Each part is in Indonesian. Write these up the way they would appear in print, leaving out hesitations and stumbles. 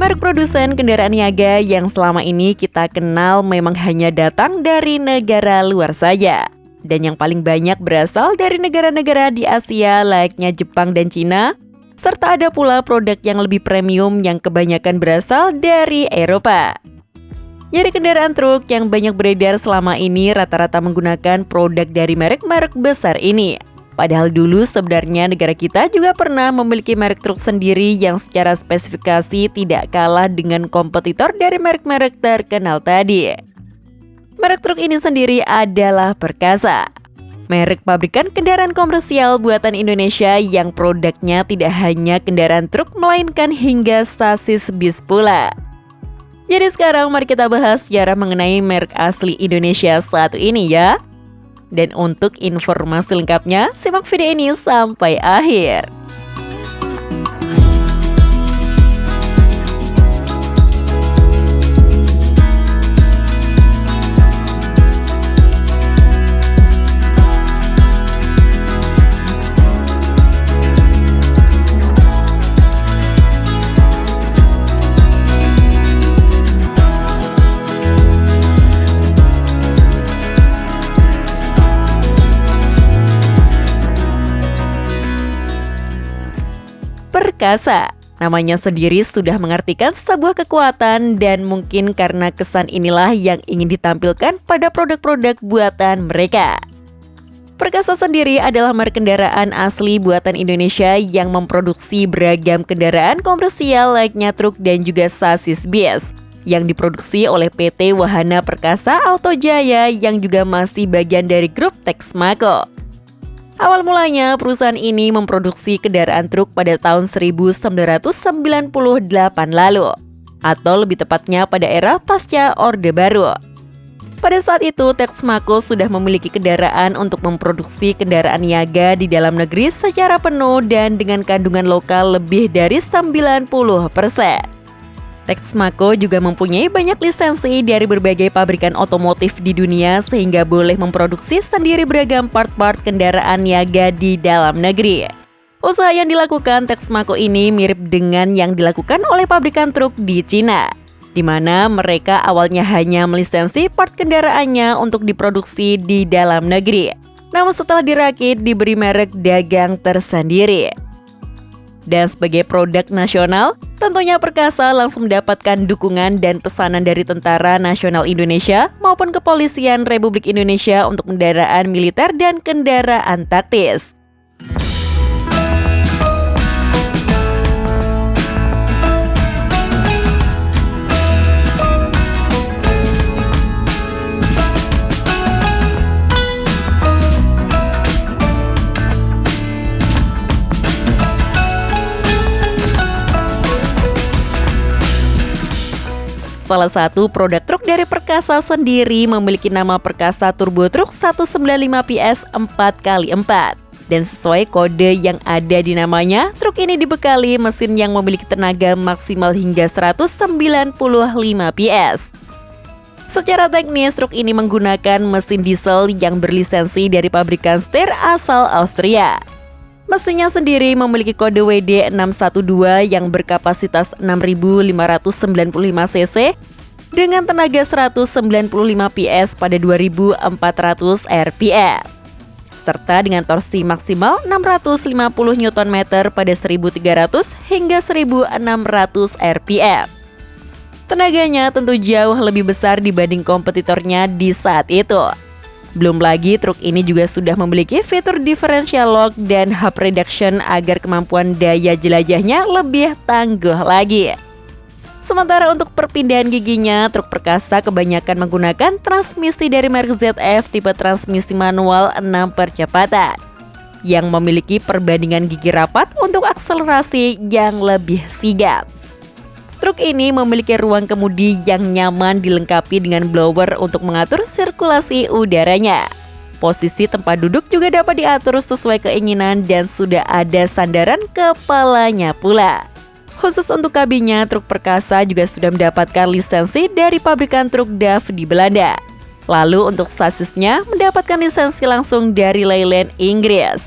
Merek produsen kendaraan niaga yang selama ini kita kenal memang hanya datang dari negara luar saja. Dan yang paling banyak berasal dari negara-negara di Asia layaknya Jepang dan Cina. Serta ada pula produk yang lebih premium yang kebanyakan berasal dari Eropa. Dari kendaraan truk yang banyak beredar selama ini rata-rata menggunakan produk dari merek-merek besar ini. Padahal dulu sebenarnya negara kita juga pernah memiliki merek truk sendiri yang secara spesifikasi tidak kalah dengan kompetitor dari merek-merek terkenal tadi. Merek truk ini sendiri adalah Perkasa. Merek pabrikan kendaraan komersial buatan Indonesia yang produknya tidak hanya kendaraan truk melainkan hingga sasis bis pula. Jadi sekarang mari kita bahas sejarah mengenai merek asli Indonesia satu ini ya. Dan untuk informasi lengkapnya, simak video ini sampai akhir. Perkasa, namanya sendiri sudah mengartikan sebuah kekuatan dan mungkin karena kesan inilah yang ingin ditampilkan pada produk-produk buatan mereka. Perkasa sendiri adalah merek kendaraan asli buatan Indonesia yang memproduksi beragam kendaraan komersial layaknya truk dan juga sasis bis yang diproduksi oleh PT Wahana Perkasa Auto Jaya yang juga masih bagian dari grup Texmaco. Awal mulanya perusahaan ini memproduksi kendaraan truk pada tahun 1998 lalu, atau lebih tepatnya pada era pasca Orde Baru. Pada saat itu, Texmaco sudah memiliki kendaraan untuk memproduksi kendaraan niaga di dalam negeri secara penuh dan dengan kandungan lokal lebih dari 90%. Texmaco juga mempunyai banyak lisensi dari berbagai pabrikan otomotif di dunia sehingga boleh memproduksi sendiri beragam part-part kendaraan niaga di dalam negeri. Usaha yang dilakukan Texmaco ini mirip dengan yang dilakukan oleh pabrikan truk di Cina, di mana mereka awalnya hanya melisensi part kendaraannya untuk diproduksi di dalam negeri. Namun setelah dirakit diberi merek dagang tersendiri. Dan sebagai produk nasional, tentunya Perkasa langsung mendapatkan dukungan dan pesanan dari Tentara Nasional Indonesia maupun Kepolisian Republik Indonesia untuk kendaraan militer dan kendaraan taktis. Salah satu produk truk dari Perkasa sendiri memiliki nama Perkasa Turbo Truck 195 PS 4x4. Dan sesuai kode yang ada di namanya, truk ini dibekali mesin yang memiliki tenaga maksimal hingga 195 PS. Secara teknis, truk ini menggunakan mesin diesel yang berlisensi dari pabrikan Steyr asal Austria. Mesinnya sendiri memiliki kode WD612 yang berkapasitas 6.595 cc dengan tenaga 195 PS pada 2.400 rpm, serta dengan torsi maksimal 650 Nm pada 1.300 hingga 1.600 rpm. Tenaganya tentu jauh lebih besar dibanding kompetitornya di saat itu. Belum lagi truk ini juga sudah memiliki fitur differential lock dan hub reduction agar kemampuan daya jelajahnya lebih tangguh lagi. Sementara untuk perpindahan giginya, truk Perkasa kebanyakan menggunakan transmisi dari merek ZF tipe transmisi manual 6 percepatan yang memiliki perbandingan gigi rapat untuk akselerasi yang lebih sigap. Truk ini memiliki ruang kemudi yang nyaman dilengkapi dengan blower untuk mengatur sirkulasi udaranya. Posisi tempat duduk juga dapat diatur sesuai keinginan dan sudah ada sandaran kepalanya pula. Khusus untuk kabinnya, truk Perkasa juga sudah mendapatkan lisensi dari pabrikan truk DAF di Belanda. Lalu untuk sasisnya mendapatkan lisensi langsung dari Leyland Inggris.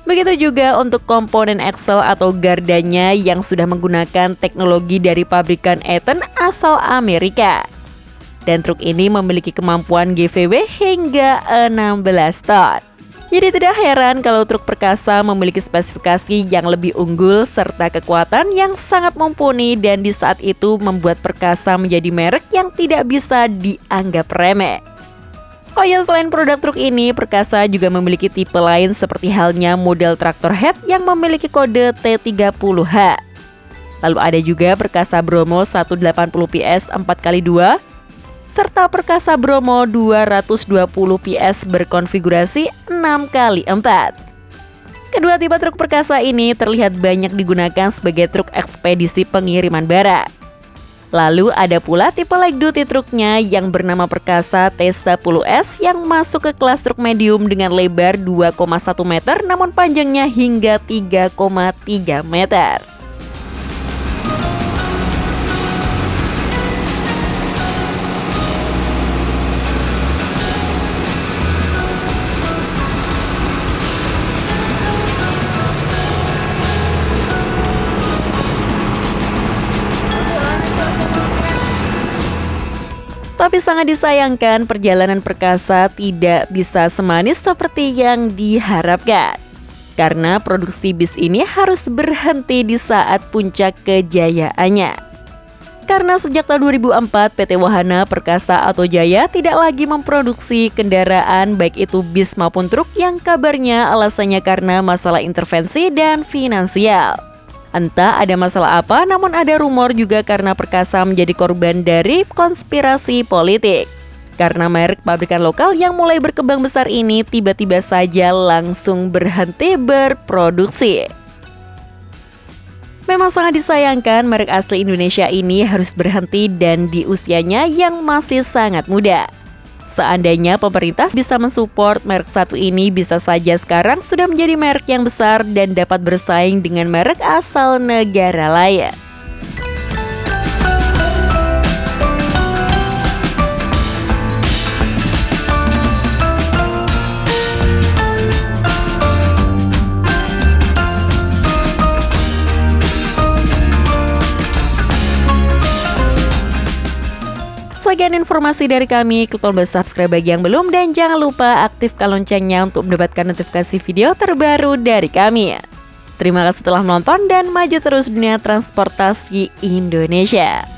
Begitu juga untuk komponen axle atau gardanya yang sudah menggunakan teknologi dari pabrikan Eaton asal Amerika. Dan truk ini memiliki kemampuan GVW hingga 16 ton. Jadi tidak heran kalau truk perkasa memiliki spesifikasi yang lebih unggul serta kekuatan yang sangat mumpuni, dan di saat itu membuat perkasa menjadi merek yang tidak bisa dianggap remeh. Oh ya, selain produk truk ini, perkasa juga memiliki tipe lain seperti halnya model traktor head yang memiliki kode T30H. Lalu ada juga perkasa Bromo 180 PS 4x2 serta perkasa Bromo 220 PS berkonfigurasi 6x4. Kedua tipe truk perkasa ini terlihat banyak digunakan sebagai truk ekspedisi pengiriman barang. Lalu ada pula tipe light duty truknya yang bernama perkasa T10S yang masuk ke kelas truk medium dengan lebar 2,1 meter namun panjangnya hingga 3,3 meter. Tapi sangat disayangkan perjalanan perkasa tidak bisa semanis seperti yang diharapkan. Karena produksi bis ini harus berhenti di saat puncak kejayaannya. Karena sejak tahun 2004 PT Wahana Perkasa atau Jaya tidak lagi memproduksi kendaraan baik itu bis maupun truk yang kabarnya alasannya karena masalah intervensi dan finansial. Entah ada masalah apa, namun ada rumor juga karena perkasa menjadi korban dari konspirasi politik. Karena merek pabrikan lokal yang mulai berkembang besar ini tiba-tiba saja langsung berhenti berproduksi. Memang sangat disayangkan merek asli Indonesia ini harus berhenti dan di usianya yang masih sangat muda. Seandainya pemerintah bisa mensupport merek satu ini, bisa saja sekarang sudah menjadi merek yang besar dan dapat bersaing dengan merek asal negara lain. Sekian informasi dari kami, klik tombol subscribe bagi yang belum dan jangan lupa aktifkan loncengnya untuk mendapatkan notifikasi video terbaru dari kami. Terima kasih telah menonton dan maju terus dunia transportasi Indonesia.